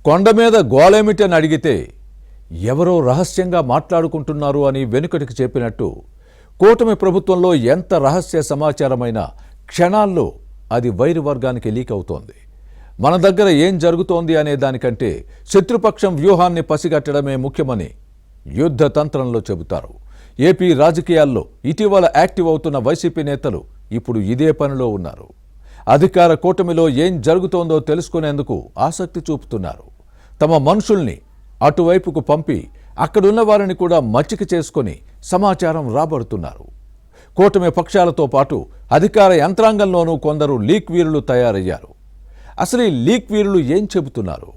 కొండ మీద గోలేమిటని అడిగితే ఎవరో రహస్యంగా మాట్లాడుకుంటున్నారు అని వెనుకటికి చెప్పినట్టు కూటమి ప్రభుత్వంలో ఎంత రహస్య సమాచారమైనా క్షణాల్లో అది వైరు వర్గానికి లీక్ అవుతోంది. మన దగ్గర ఏం జరుగుతోంది అనే దానికంటే శత్రుపక్షం వ్యూహాన్ని పసిగట్టడమే ముఖ్యమని యుద్ధ తంత్రంలో చెబుతారు. ఏపీ రాజకీయాల్లో ఇటీవల యాక్టివ్ అవుతున్న వైసీపీ నేతలు ఇప్పుడు ఇదే పనిలో ఉన్నారు. అధికార కూటమిలో ఏం జరుగుతోందో తెలుసుకునేందుకు ఆసక్తి చూపుతున్నారు. తమ మనుషుల్ని అటువైపుకు పంపి అక్కడున్న వారిని కూడా మచ్చిక చేసుకొని సమాచారం రాబడుతున్నారు. కూటమి పక్షాలతో పాటు అధికార యంత్రాంగంలోనూ కొందరు లీక్ వీరులు తయారయ్యారు. అసలు ఈ లీక్ వీరులు ఏం చెబుతున్నారు?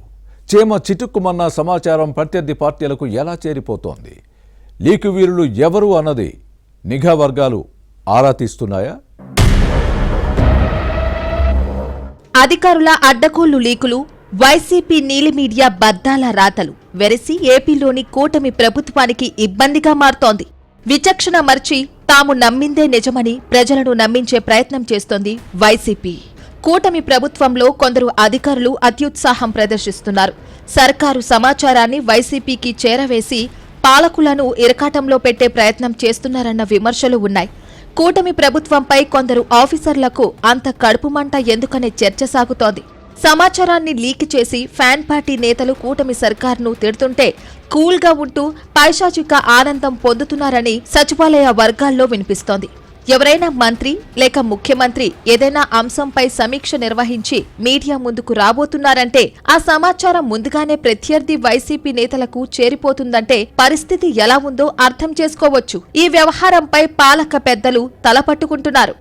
చేమ చిటుక్కుమన్న సమాచారం ప్రత్యర్థి పార్టీలకు ఎలా చేరిపోతోంది? లీక్ వీరులు ఎవరు అన్నది నిఘా వర్గాలు ఆరా తీస్తున్నాయా? అధికారుల అడ్డగోళ్లు లీకులు, వైసీపీ నీలి మీడియా బద్దాల రాతలు వెరసి ఏపీలోని కూటమి ప్రభుత్వానికి ఇబ్బందిగా మారుతోంది. విచక్షణ మర్చి తాము నమ్మిందే నిజమని ప్రజలను నమ్మించే ప్రయత్నం చేస్తోంది వైసీపీ. కూటమి ప్రభుత్వంలో కొందరు అధికారులు అత్యుత్సాహం ప్రదర్శిస్తున్నారు. సర్కారు సమాచారాన్ని వైసీపీకి చేరవేసి పాలకులను ఇరకాటంలో పెట్టే ప్రయత్నం చేస్తున్నారన్న విమర్శలు ఉన్నాయి. కూటమి ప్రభుత్వంపై కొందరు ఆఫీసర్లకు అంత కడుపుమంట ఎందుకనే చర్చ సాగుతోంది. సమాచారాన్ని లీక్ చేసి ఫ్యాన్ పార్టీ నేతలు కూటమి సర్కార్ను తిడుతుంటే కూల్గా ఉంటూ పైశాచిక ఆనందం పొందుతున్నారని సచివాలయ వర్గాల్లో వినిపిస్తోంది. ఎవరైనా మంత్రి లేక ముఖ్యమంత్రి ఏదైనా అంశంపై సమీక్ష నిర్వహించి మీడియా ముందుకు రాబోతున్నారంటే ఆ సమాచారం ముందుగానే ప్రత్యర్థి వైసీపీ నేతలకు చేరిపోతుందంటే పరిస్థితి ఎలా ఉందో అర్థం చేసుకోవచ్చు. ఈ వ్యవహారంపై పాలక పెద్దలు తలపట్టుకుంటున్నారు.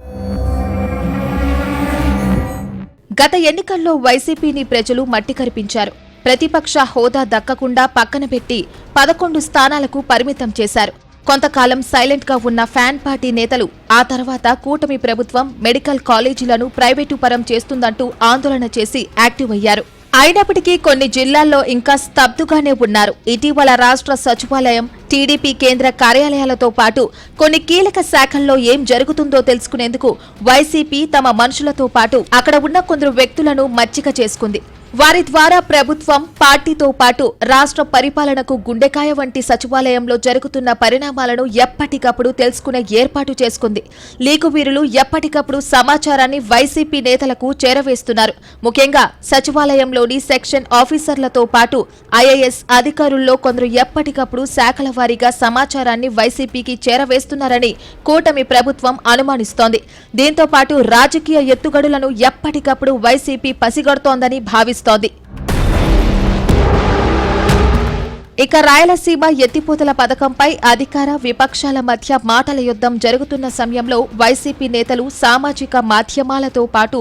గత ఎన్నికల్లో వైసీపీని ప్రజలు మట్టి కరిపించారు. ప్రతిపక్ష హోదా దక్కకుండా పక్కన పెట్టి 11 స్థానాలకు పరిమితం చేశారు. కొంతకాలం సైలెంట్ గా ఉన్న ఫ్యాన్ పార్టీ నేతలు ఆ తర్వాత కూటమి ప్రభుత్వం మెడికల్ కాలేజీలను ప్రైవేటు పరం చేస్తుందంటూ ఆందోళన చేసి యాక్టివ్ అయ్యారు. అయినప్పటికీ కొన్ని జిల్లాల్లో ఇంకా స్తబ్దుగానే ఉన్నారు. ఇటీవల రాష్ట్ర సచివాలయం, టీడీపీ కేంద్ర కార్యాలయాలతో పాటు కొన్ని కీలక శాఖల్లో ఏం జరుగుతుందో తెలుసుకునేందుకు వైసీపీ తమ మనుషులతో పాటు అక్కడ ఉన్న కొందరు వ్యక్తులను మచ్చిక చేసుకుంది. వారి ద్వారా ప్రభుత్వం, పార్టీతో పాటు రాష్ట్ర పరిపాలనకు గుండెకాయ వంటి సచివాలయంలో జరుగుతున్న పరిణామాలను ఎప్పటికప్పుడు తెలుసుకునే ఏర్పాటు చేసుకుంది. లీకు వీరులు ఎప్పటికప్పుడు సమాచారాన్ని వైసీపీ నేతలకు చేరవేస్తున్నారు. ముఖ్యంగా సచివాలయంలోని సెక్షన్ ఆఫీసర్లతో పాటు ఐఏఎస్ అధికారుల్లో కొందరు ఎప్పటికప్పుడు శాఖల వారీగా సమాచారాన్ని వైసీపీకి చేరవేస్తున్నారని కూటమి ప్రభుత్వం అనుమానిస్తోంది. దీంతో పాటు రాజకీయ ఎత్తుగడులను ఎప్పటికప్పుడు వైసీపీ పసిగడుతోందని భావిస్తోంది. ఇక రాయలసీమ ఎత్తిపోతల పథకంపై అధికార విపక్షాల మధ్య మాటల యుద్ధం జరుగుతున్న సమయంలో వైసీపీ నేతలు సామాజిక మాధ్యమాలతో పాటు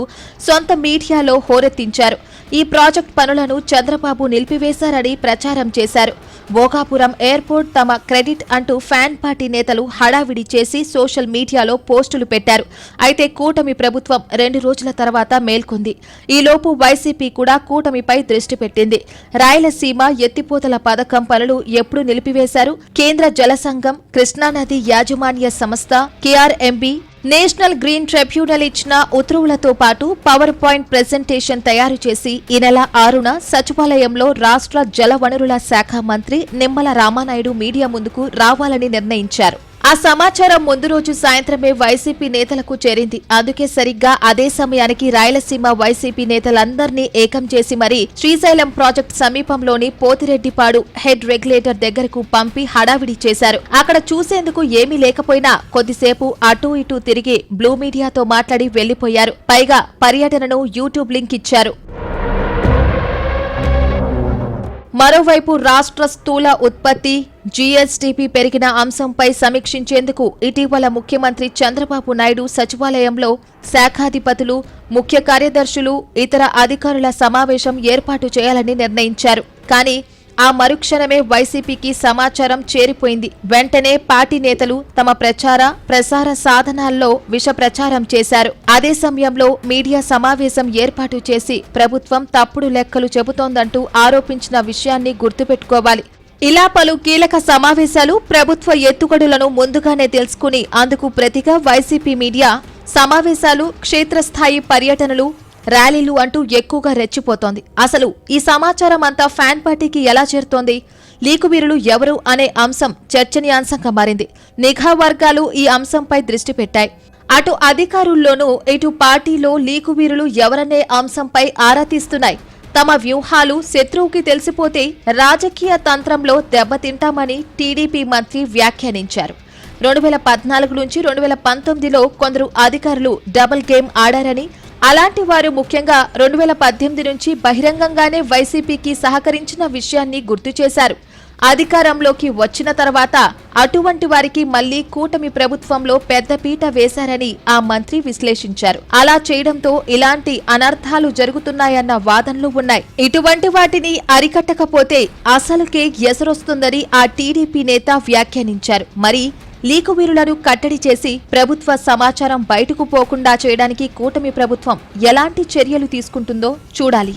సొంత మీడియాలో హోరెత్తించారు. ఈ ప్రాజెక్ట్ పనులను చంద్రబాబు నిలిపివేశారని ప్రచారం చేశారు. భోగాపురం ఎయిర్పోర్ట్ తమ క్రెడిట్ అంటూ ఫ్యాన్ పార్టీ నేతలు హడావిడి చేసి సోషల్ మీడియాలో పోస్టులు పెట్టారు. అయితే కూటమి ప్రభుత్వం 2 రోజుల తర్వాత మేల్కొంది. ఈలోపు వైసీపీ కూడా కూటమిపై దృష్టి పెట్టింది. రాయలసీమ ఎత్తిపోతల పథకం పనులు ఎప్పుడు నిలిపివేశారు? కేంద్ర జల సంఘం, కృష్ణానది యాజమాన్య సంస్థ, కేఆర్ఎంబీ, నేషనల్ గ్రీన్ ట్రిబ్యునల్ ఇచ్చిన ఉత్తర్వులతో పాటు పవర్ పాయింట్ ప్రెజెంటేషన్ తయారు చేసి ఈ నెల 6న సచివాలయంలో రాష్ట్ర జలవనరుల శాఖ మంత్రి నిమ్మల రామానాయుడు మీడియా ముందుకు రావాలని నిర్ణయించారు. ఆ సమాచారం ముందు రోజు సాయంత్రమే వైసీపీ నేతలకు చేరింది. అందుకే సరిగ్గా అదే సమయానికి రాయలసీమ వైసీపీ నేతలందర్నీ ఏకం చేసి మరీ శ్రీశైలం ప్రాజెక్టు సమీపంలోని పోతిరెడ్డిపాడు హెడ్ రెగ్యులేటర్ దగ్గరకు పంపి హడావిడి చేశారు. అక్కడ చూసేందుకు ఏమీ లేకపోయినా కొద్దిసేపు అటూ ఇటూ తిరిగి బ్లూ మీడియాతో మాట్లాడి వెళ్లిపోయారు. పైగా పర్యటనను యూట్యూబ్ లింక్ ఇచ్చారు. మరోవైపు రాష్ట్ర స్థూల ఉత్పత్తి జీఎస్టీపీ పెరిగిన అంశంపై సమీక్షించేందుకు ఇటీవల ముఖ్యమంత్రి చంద్రబాబు నాయుడు సచివాలయంలో శాఖాధిపతులు, ముఖ్య కార్యదర్శులు, ఇతర అధికారుల సమావేశం ఏర్పాటు చేయాలని నిర్ణయించారు. కానీ ఆ మరుక్షణమే వైసీపీకి సమాచారం చేరిపోయింది. వెంటనే పార్టీ నేతలు తమ ప్రసార సాధనాల్లో విష ప్రచారం చేశారు. అదే సమయంలో మీడియా సమావేశం ఏర్పాటు చేసి ప్రభుత్వం తప్పుడు లెక్కలు చెబుతోందంటూ ఆరోపించిన విషయాన్ని గుర్తుపెట్టుకోవాలి. ఇలా పలు కీలక సమావేశాలు, ప్రభుత్వ ఎత్తుగడులను ముందుగానే తెలుసుకుని అందుకు ప్రతిగా వైసీపీ మీడియా సమావేశాలు, క్షేత్రస్థాయి పర్యటనలు, ర్యాలీలు అంటూ ఎక్కువగా రెచ్చిపోతోంది. అసలు ఈ సమాచారం అంతా ఫ్యాన్ పార్టీకి ఎలా చేరుతోంది? లీకు వీరులు ఎవరు అనే అంశం చర్చనీయాంశంగా మారింది. నిఘా వర్గాలు ఈ అంశంపై దృష్టి పెట్టాయి. అటు అధికారుల్లోనూ ఇటు పార్టీలో లీకు వీరులు ఎవరనే అంశంపై ఆరా తీస్తున్నాయి. తమ వ్యూహాలు శత్రువుకి తెలిసిపోతే రాజకీయ తంత్రంలో దెబ్బతింటామని టీడీపీ మంత్రి వ్యాఖ్యానించారు. 2014 నుంచి 2019లో కొందరు అధికారులు డబుల్ గేమ్ ఆడారని, అలాంటి వారు ముఖ్యంగా 2018 నుంచి బహిరంగంగానే వైసీపీకి సహకరించిన విషయాన్ని గుర్తు చేశారు. అధికారంలోకి వచ్చిన తర్వాత అటువంటి వారికి మళ్లీ కూటమి ప్రభుత్వంలో పెద్దపీట వేశారని ఆ మంత్రి విశ్లేషించారు. అలా చేయడంతో ఇలాంటి అనర్థాలు జరుగుతున్నాయన్న వాదనలు ఉన్నాయి. ఇటువంటి వాటిని అరికట్టకపోతే అసలుకే ఎసరొస్తుందని ఆ టీడీపీ నేత వ్యాఖ్యానించారు. మరి లీకు వీరులను కట్టడి చేసి ప్రభుత్వ సమాచారం బయటకు పోకుండా చేయడానికి కూటమి ప్రభుత్వం ఎలాంటి చర్యలు తీసుకుంటుందో చూడాలి.